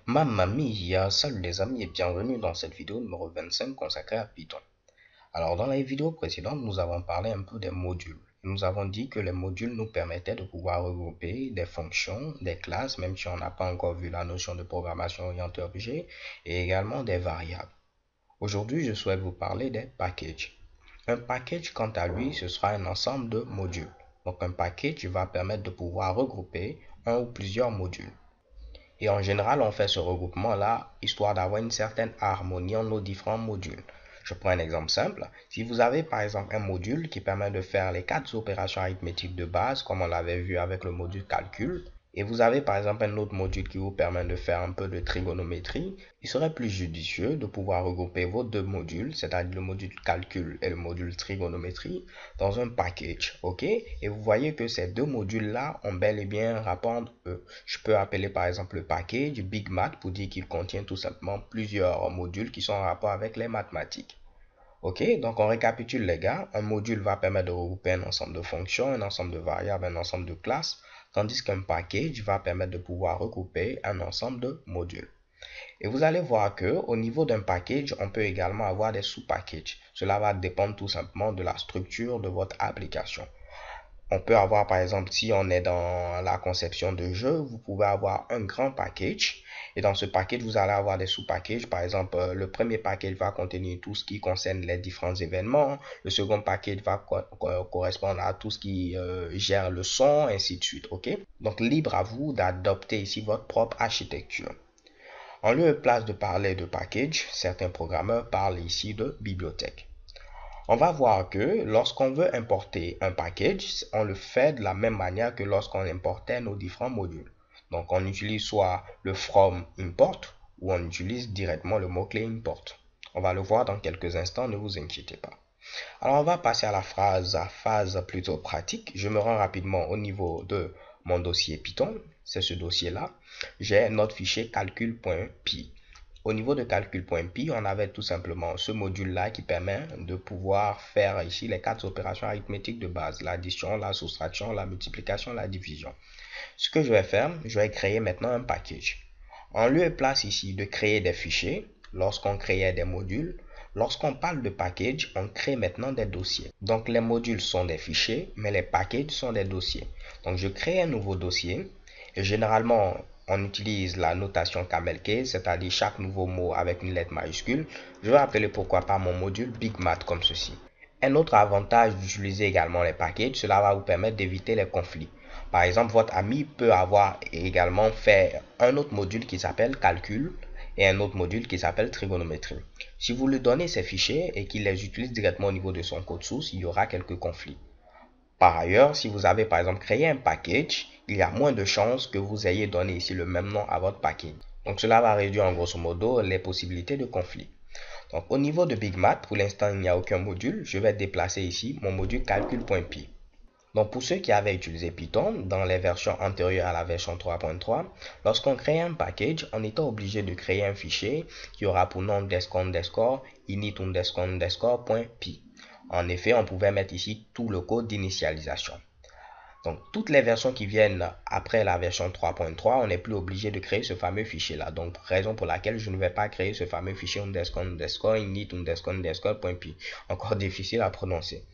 Mamma mia, salut les amis et bienvenue dans cette vidéo numéro 25 consacrée à Python. Alors dans les vidéos précédentes, nous avons parlé un peu des modules. Nous avons dit que les modules nous permettaient de pouvoir regrouper des fonctions, des classes, même si on n'a pas encore vu la notion de programmation orientée objet, et également des variables. Aujourd'hui, je souhaite vous parler des packages. Un package, quant à lui, ce sera un ensemble de modules. Donc un package va permettre de pouvoir regrouper un ou plusieurs modules. Et en général, on fait ce regroupement-là histoire d'avoir une certaine harmonie entre nos différents modules. Je prends un exemple simple. Si vous avez par exemple un module qui permet de faire les 4 opérations arithmétiques de base, comme on l'avait vu avec le module calcul, et vous avez par exemple un autre module qui vous permet de faire un peu de trigonométrie, il serait plus judicieux de pouvoir regrouper vos deux modules, c'est-à-dire le module calcul et le module trigonométrie, dans un package, ok? Et vous voyez que ces deux modules-là ont bel et bien un rapport entre eux. Je peux appeler par exemple le package Big Math pour dire qu'il contient tout simplement plusieurs modules qui sont en rapport avec les mathématiques. Ok, donc on récapitule les gars. Un module va permettre de regrouper un ensemble de fonctions, un ensemble de variables, un ensemble de classes, tandis qu'un package va permettre de pouvoir regrouper un ensemble de modules. Et vous allez voir que au niveau d'un package, on peut également avoir des sous-packages. Cela va dépendre tout simplement de la structure de votre application. On peut avoir par exemple, si on est dans la conception de jeu, vous pouvez avoir un grand package et dans ce package vous allez avoir des sous-packages. Par exemple, le premier package va contenir tout ce qui concerne les différents événements, le second package va correspondre à tout ce qui gère le son, ainsi de suite. Ok, donc libre à vous d'adopter ici votre propre architecture. En lieu et place de parler de package, certains programmeurs parlent ici de bibliothèque. On va voir que lorsqu'on veut importer un package, on le fait de la même manière que lorsqu'on importait nos différents modules. Donc on utilise soit le from import ou on utilise directement le mot-clé import. On va le voir dans quelques instants, ne vous inquiétez pas. Alors on va passer à la phase plutôt pratique. Je me rends rapidement au niveau de mon dossier Python. C'est ce dossier-là. J'ai notre fichier calcul.py. Au niveau de calcul.py, on avait tout simplement ce module-là qui permet de pouvoir faire ici les 4 opérations arithmétiques de base, l'addition, la soustraction, la multiplication, la division. Ce que je vais faire, je vais créer maintenant un package. En lieu et place ici de créer des fichiers, lorsqu'on créait des modules, lorsqu'on parle de package, on crée maintenant des dossiers. Donc les modules sont des fichiers, mais les packages sont des dossiers. Donc je crée un nouveau dossier et généralement on utilise la notation camel case, c'est-à-dire chaque nouveau mot avec une lettre majuscule. Je vais appeler pourquoi pas mon module Big Math comme ceci. Un autre avantage d'utiliser également les packages, cela va vous permettre d'éviter les conflits. Par exemple, votre ami peut avoir également fait un autre module qui s'appelle calcul et un autre module qui s'appelle trigonométrie. Si vous lui donnez ces fichiers et qu'il les utilise directement au niveau de son code source, il y aura quelques conflits. Par ailleurs, si vous avez par exemple créé un package, il y a moins de chances que vous ayez donné ici le même nom à votre package. Donc cela va réduire en grosso modo les possibilités de conflit. Donc au niveau de Big Math, pour l'instant il n'y a aucun module. Je vais déplacer ici mon module calcul.py. Donc pour ceux qui avaient utilisé Python dans les versions antérieures à la version 3.3, lorsqu'on crée un package, on était obligé de créer un fichier qui aura pour nom init_underscore.py. En effet, on pouvait mettre ici tout le code d'initialisation. Donc, toutes les versions qui viennent après la version 3.3, on n'est plus obligé de créer ce fameux fichier-là. Donc, raison pour laquelle je ne vais pas créer ce fameux fichier init_underscore.py. Encore difficile à prononcer.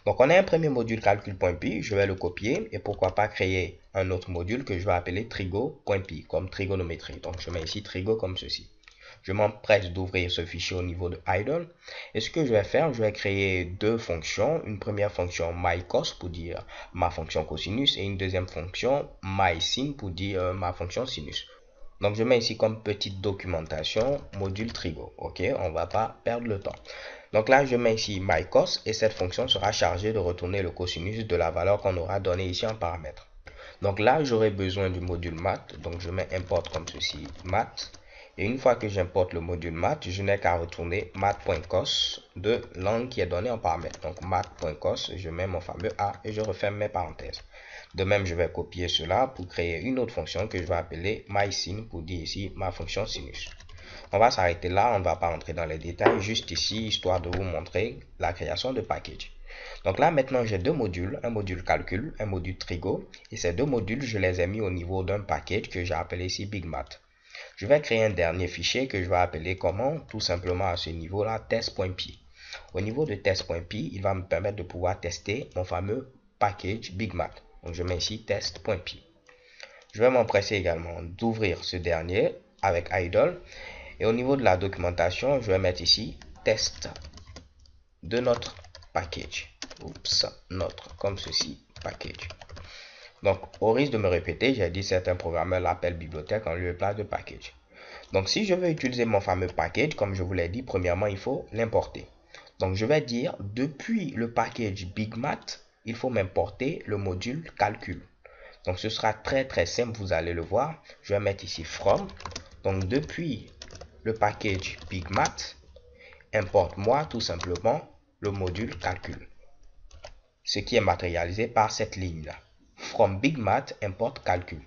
Donc, on a un premier module calcul.py. Je vais le copier et pourquoi pas créer un autre module que je vais appeler trigo.py, comme trigonométrie. Donc, je mets ici trigo comme ceci. Je m'empresse d'ouvrir ce fichier au niveau de idle. Et ce que je vais faire, je vais créer deux fonctions. Une première fonction myCos pour dire ma fonction cosinus et une deuxième fonction mySin pour dire ma fonction sinus. Donc je mets ici comme petite documentation module trigo. Ok, on va pas perdre le temps. Donc là, je mets ici myCos et cette fonction sera chargée de retourner le cosinus de la valeur qu'on aura donnée ici en paramètre. Donc là, j'aurai besoin du module math. Donc je mets import comme ceci, math. Et une fois que j'importe le module math, je n'ai qu'à retourner math.cos de langue qui est donnée en paramètre. Donc math.cos, je mets mon fameux A et je referme mes parenthèses. De même, je vais copier cela pour créer une autre fonction que je vais appeler mySin pour dire ici ma fonction sinus. On va s'arrêter là, on ne va pas entrer dans les détails, juste ici, histoire de vous montrer la création de package. Donc là, maintenant, j'ai deux modules, un module calcul, un module trigo. Et ces deux modules, je les ai mis au niveau d'un package que j'ai appelé ici BigMath. Je vais créer un dernier fichier que je vais appeler comment? Tout simplement à ce niveau-là, test.py. Au niveau de test.py, il va me permettre de pouvoir tester mon fameux package BigMath. Donc je mets ici test.py. Je vais m'empresser également d'ouvrir ce dernier avec idle. Et au niveau de la documentation, je vais mettre ici test de notre package. Oups, notre, comme ceci, package. Donc, au risque de me répéter, j'ai dit certains programmeurs l'appellent bibliothèque en lieu et place de package. Donc, si je veux utiliser mon fameux package, comme je vous l'ai dit, premièrement, il faut l'importer. Donc, je vais dire, depuis le package BigMath, il faut m'importer le module calcul. Donc, ce sera très simple, vous allez le voir. Je vais mettre ici from. Donc, depuis le package BigMath, importe-moi tout simplement le module calcul. Ce qui est matérialisé par cette ligne-là. From BigMath, import calcul.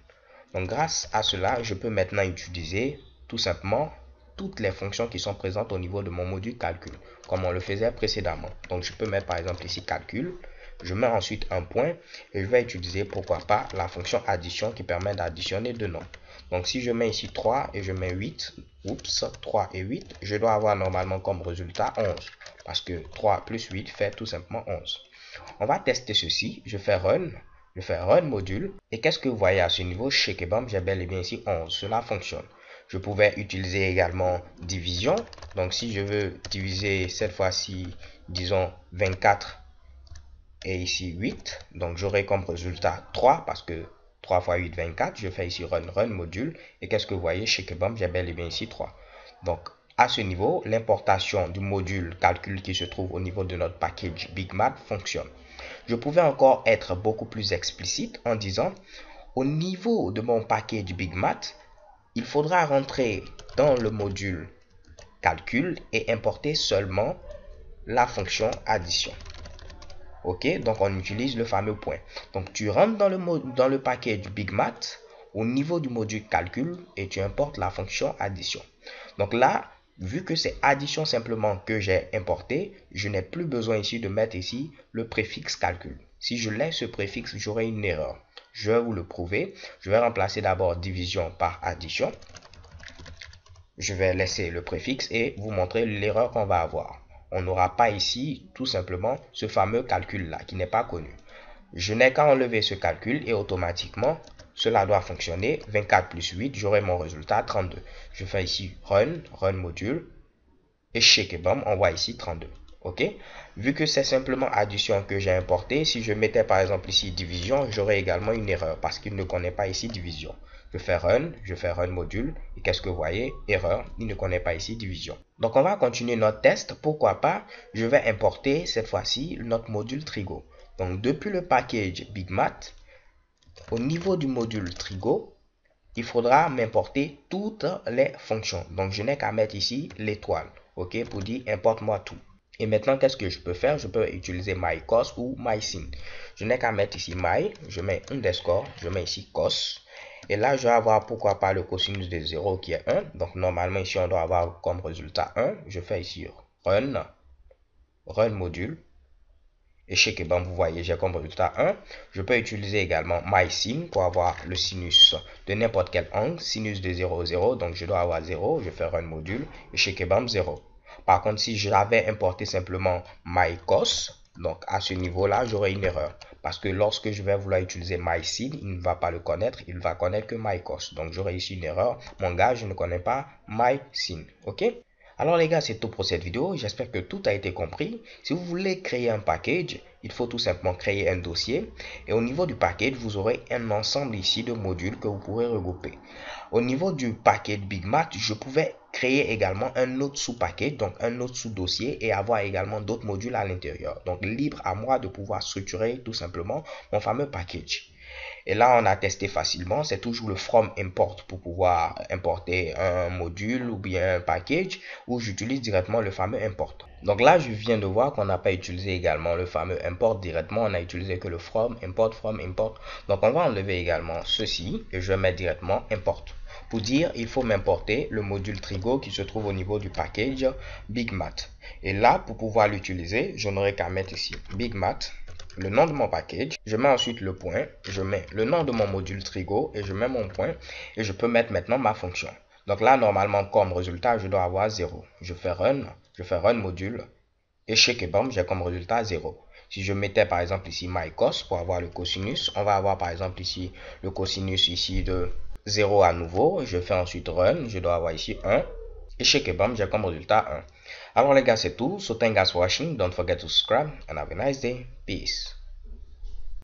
Donc, grâce à cela, je peux maintenant utiliser tout simplement toutes les fonctions qui sont présentes au niveau de mon module calcul, comme on le faisait précédemment. Donc, je peux mettre par exemple ici calcul. Je mets ensuite un point et je vais utiliser pourquoi pas la fonction addition qui permet d'additionner deux nombres. Donc si je mets ici 3 et je mets 8, oups, 3 et 8, je dois avoir normalement comme résultat 11. Parce que 3 plus 8 fait tout simplement 11. On va tester ceci. Je fais run module. Et qu'est-ce que vous voyez à ce niveau? Chez Kebam, j'ai bel et bien ici 11. Cela fonctionne. Je pouvais utiliser également division. Donc si je veux diviser cette fois-ci, disons 24 et ici 8, donc j'aurai comme résultat 3 parce que 3 fois 8, 24. Je fais ici run module. Et qu'est-ce que vous voyez chez Kebam? J'ai bel et bien ici 3. Donc à ce niveau, l'importation du module calcul qui se trouve au niveau de notre package BigMath fonctionne. Je pouvais encore être beaucoup plus explicite en disant, au niveau de mon package BigMath, il faudra rentrer dans le module calcul et importer seulement la fonction addition. Ok, donc on utilise le fameux point. Donc tu rentres dans le package BigMath au niveau du module calcul et tu importes la fonction addition. Donc là, vu que c'est addition simplement que j'ai importé, je n'ai plus besoin ici de mettre ici le préfixe calcul. Si je laisse ce préfixe, j'aurai une erreur. Je vais vous le prouver. Je vais remplacer d'abord division par addition. Je vais laisser le préfixe et vous montrer l'erreur qu'on va avoir. On n'aura pas ici tout simplement ce fameux calcul là qui n'est pas connu. Je n'ai qu'à enlever ce calcul et automatiquement cela doit fonctionner. 24 plus 8, j'aurai mon résultat 32. Je fais ici run module et chez Kebam on voit ici 32. Ok, vu que c'est simplement addition que j'ai importé, si je mettais par exemple ici division, j'aurais également une erreur parce qu'il ne connaît pas ici division. Je fais run module et qu'est-ce que vous voyez? Erreur, il ne connaît pas ici division. Donc on va continuer notre test. Pourquoi pas, je vais importer cette fois-ci notre module trigo. Donc depuis le package BigMath, au niveau du module trigo, il faudra m'importer toutes les fonctions. Donc je n'ai qu'à mettre ici l'étoile, ok, pour dire importe-moi tout. Et maintenant, qu'est-ce que je peux faire? Je peux utiliser myCos ou mySin. Je n'ai qu'à mettre ici my, je mets underscore, je mets ici cos. Et là, je vais avoir pourquoi pas le cosinus de 0 qui est 1. Donc normalement, ici, on doit avoir comme résultat 1. Je fais ici run module. Et chez Kebam, vous voyez, j'ai comme résultat 1. Je peux utiliser également mySin pour avoir le sinus de n'importe quel angle. Sinus de 0, 0. Donc je dois avoir 0. Je fais run module. Et chez Kebam, 0. Par contre, si j'avais importé simplement myCos, donc à ce niveau-là, j'aurais une erreur. Parce que lorsque je vais vouloir utiliser mySin, il ne va pas le connaître, il va connaître que myCos. Donc j'aurai ici une erreur. Mon gars, je ne connais pas mySin. Ok? Alors les gars, c'est tout pour cette vidéo. J'espère que tout a été compris. Si vous voulez créer un package, il faut tout simplement créer un dossier. Et au niveau du package, vous aurez un ensemble ici de modules que vous pourrez regrouper. Au niveau du package BigMath, je pouvais créer également un autre sous-package, donc un autre sous-dossier et avoir également d'autres modules à l'intérieur. Donc libre à moi de pouvoir structurer tout simplement mon fameux package. Et là, on a testé facilement. C'est toujours le from import pour pouvoir importer un module ou bien un package où j'utilise directement le fameux import. Donc là, je viens de voir qu'on n'a pas utilisé également le fameux import directement. On a utilisé que le from import. Donc on va enlever également ceci et je vais mettre directement import. Pour dire, il faut m'importer le module Trigo qui se trouve au niveau du package BigMath. Et là, pour pouvoir l'utiliser, je n'aurai qu'à mettre ici BigMath, le nom de mon package. Je mets ensuite le point, je mets le nom de mon module Trigo et je mets mon point. Et je peux mettre maintenant ma fonction. Donc là, normalement, comme résultat, je dois avoir 0. Je fais run module. Et et bam, j'ai comme résultat 0. Si je mettais par exemple ici myCos pour avoir le cosinus, on va avoir par exemple ici le cosinus ici de 0 à nouveau. Je fais ensuite run, je dois avoir ici 1. Et bam, j'ai comme résultat 1. Alors les gars, c'est tout. So thanks guys for watching. Don't forget to subscribe and have a nice day. Peace.